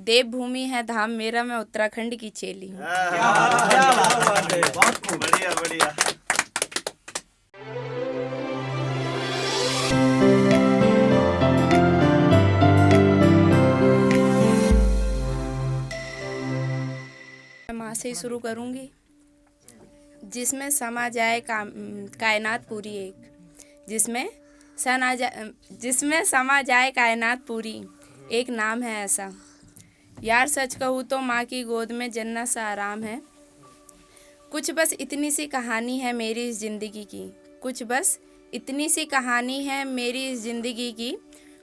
देवभूमि है धाम मेरा, मैं उत्तराखंड की चेली हूँ। क्या बात है, बहुत खूब, बढ़िया बढ़िया। माँ से ही शुरू करूँगी। जिसमें समा जाए कायनात पूरी एक, जिसमें समा जाए कायनात पूरी, एक नाम है ऐसा। यार सच कहूँ तो माँ की गोद में जन्नत सा आराम है। कुछ बस इतनी सी कहानी है मेरी इस ज़िंदगी की, कुछ बस इतनी सी कहानी है मेरी इस ज़िंदगी की।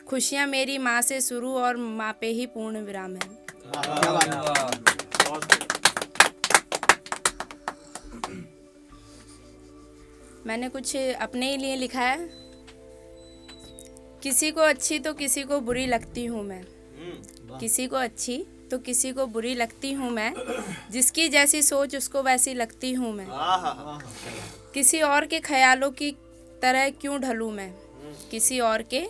खुशियाँ मेरी माँ से शुरू और माँ पे ही पूर्ण विराम है। मैंने कुछ अपने ही लिए लिखा है। किसी को अच्छी तो किसी को बुरी लगती हूँ मैं, किसी को अच्छी तो किसी को बुरी लगती हूँ मैं, जिसकी जैसी सोच उसको वैसी लगती हूँ मैं। किसी और के ख्यालों की तरह क्यों ढलूँ मैं, किसी और के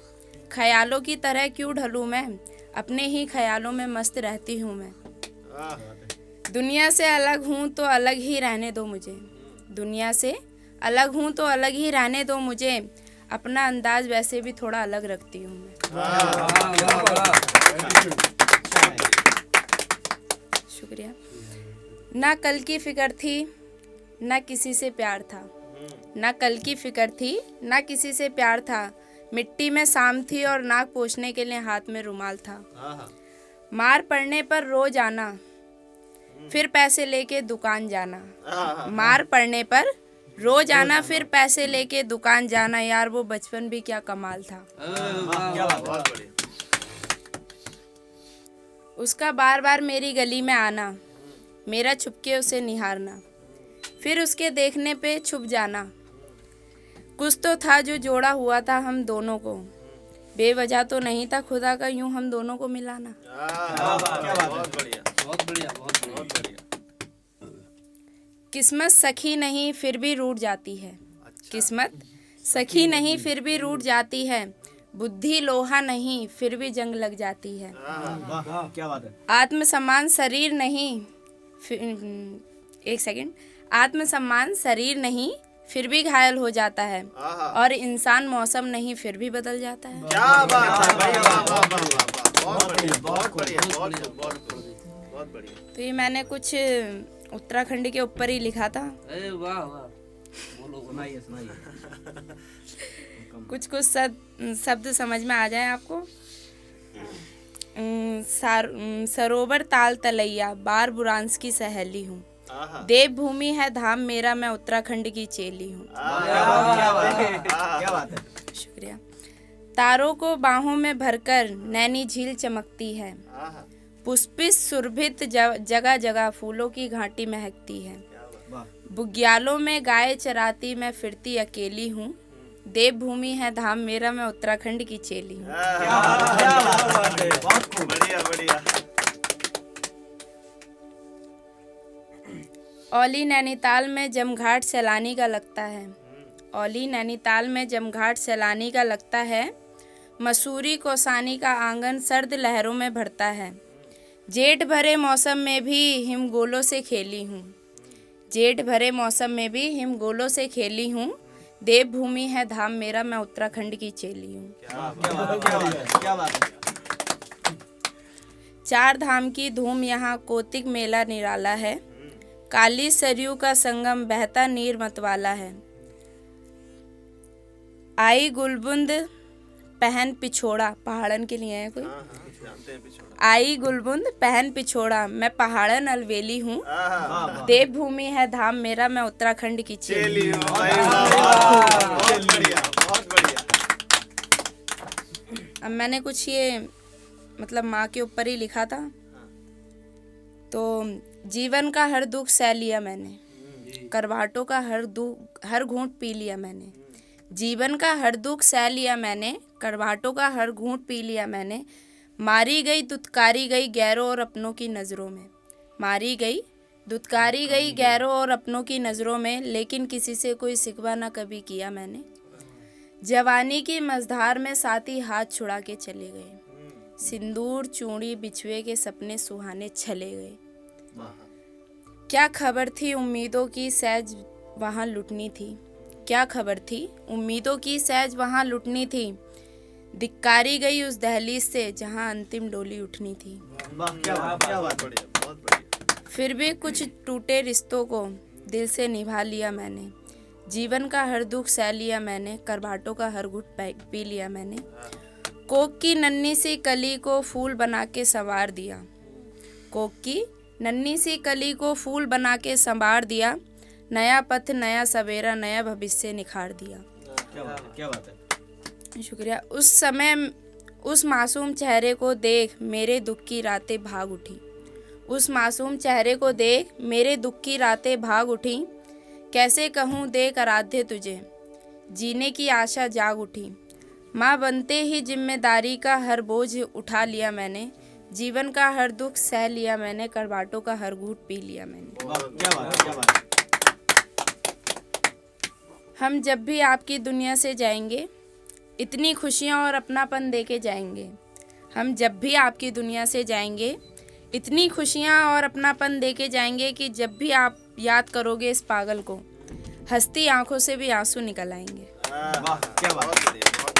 ख्यालों की तरह क्यों ढलूँ मैं, अपने ही ख्यालों में मस्त रहती हूँ मैं। दुनिया से अलग हूँ तो अलग ही रहने दो मुझे, दुनिया से अलग हूँ तो अलग ही रहने दो मुझे, अपना अंदाज वैसे भी थोड़ा अलग रखती हूँ मैं। शुक्रिया। ना कल की फिक्र थी ना किसी से प्यार था, ना कल की फिक्र थी ना किसी से प्यार था, मिट्टी में शाम थी और नाक पोंछने के लिए हाथ में रुमाल था। मार पड़ने पर रोज आना फिर पैसे लेके दुकान जाना, मार पड़ने पर रोज आना फिर पैसे लेके दुकान जाना, यार वो बचपन भी क्या कमाल था। उसका बार बार मेरी गली में आना, मेरा छुपके उसे निहारना, फिर उसके देखने पे छुप जाना। कुछ तो था जो जोड़ा हुआ था हम दोनों को, बेवजह तो नहीं था खुदा का यूं हम दोनों को मिलाना। किस्मत सखी नहीं फिर भी रूठ जाती है, किस्मत सखी नहीं फिर भी रूठ जाती है, बुद्धि लोहा नहीं फिर भी जंग लग जाती है। क्या बात है। आत्मसम्मान शरीर नहीं, एक सेकंड, आत्मसम्मान शरीर नहीं फिर भी घायल हो जाता है, और इंसान मौसम नहीं फिर भी बदल जाता है। क्या बात है, बहुत बढ़िया, बहुत बढ़िया, बहुत बढ़िया। तो ये मैंने कुछ उत्तराखंड के ऊपर ही लिखा था। अरे वाह वाह, बोलो सुनाइए सुनाइए। कुछ शब्द समझ में आ जाए आपको। सरोवर ताल तलैया बार बुरांस की सहेली हूँ, देवभूमि है धाम मेरा, मैं उत्तराखंड की चेली हूँ। क्या बात है। शुक्रिया। तारों को बाहों में भरकर नैनी झील चमकती है, पुष्पित सुरभित जगह जगह फूलों की घाटी महकती है। बुग्यालों में गाय चराती मैं फिरती अकेली हूँ, देवभूमि है धाम मेरा, मैं उत्तराखंड की चेली हूँ। बहुत खूब, बढ़िया बढ़िया। औली नैनीताल में जमघाट सैलानी का लगता है, औली नैनीताल में जमघाट सैलानी का लगता है, मसूरी कौसानी का आंगन सर्द लहरों में भरता है। जेठ भरे मौसम में भी हिमगोलों से खेली हूँ, जेठ भरे मौसम में भी हिमगोलों से खेली हूँ, देवभूमि है धाम मेरा, मैं उत्तराखंड की चेली हूँ। क्या बात है। चार धाम की धूम यहाँ कोतिक मेला निराला है, काली सरयू का संगम बहता नीर मतवाला है। आई गुलबुंद पहन पिछोड़ा, पहाड़न के लिए है कोई। आई गुलबुंद पहन पिछोड़ा, मैं पहाड़न अलवेली हूँ, देवभूमि है धाम मेरा, मैं उत्तराखंड की चेली हूँ। बहुत बढ़िया, बहुत बढ़िया। अब मैंने कुछ ये मतलब माँ के ऊपर ही लिखा था। तो जीवन का हर दुख सह लिया मैंने, करवाटों का हर घूंट पी लिया मैंने, जीवन का हर दुख सह लिया मैंने, करवाटों का हर घूंट पी लिया मैंने। मारी गई दुत्कारी गई गैरों और अपनों की नज़रों में, मारी गई दुत्कारी गई गैरों और अपनों की नज़रों में, लेकिन किसी से कोई शिकवा ना कभी किया मैंने। जवानी की मझधार में साथी हाथ छुड़ा के चले गए, सिंदूर चूड़ी बिछुए के सपने सुहाने चले गए। वाह क्या खबर थी उम्मीदों की सहज वहाँ लुटनी थी। क्या खबर थी उम्मीदों की सहज वहाँ लुटनी थी। धिक्कारी गई उस दहलीज से जहाँ अंतिम डोली उठनी थी। वाह क्या बात बढ़िया बहुत बढ़िया। फिर भी कुछ टूटे रिश्तों को दिल से निभा लिया मैंने। जीवन का हर दुख सह लिया मैंने। करवाटों का हर घुट पी लिया मैंने। कोक की नन्ही सी कली को फूल बना के संवार दिया। कोक की नन्ही सी कली को फूल बना के संवार दिया। नया पथ नया सवेरा नया भविष्य निखार दिया। क्या बात है। शुक्रिया। उस समय उस मासूम चेहरे को देख मेरे दुख की रातें भाग उठी। उस मासूम चेहरे को देख मेरे दुख की रातें भाग उठी। कैसे कहूँ देख आराध्य तुझे जीने की आशा जाग उठी। माँ बनते ही जिम्मेदारी का हर बोझ उठा लिया मैंने। जीवन का हर दुख सह लिया मैंने। करवाटों का हर घूंट पी लिया मैंने। क्या बात। हम जब भी आपकी दुनिया से जाएंगे इतनी खुशियाँ और अपनापन दे के जाएंगे। हम जब भी आपकी दुनिया से जाएंगे इतनी खुशियाँ और अपनापन दे के जाएंगे कि जब भी आप याद करोगे इस पागल को हंसती आंखों से भी आंसू निकल आएंगे। वाह क्या बात।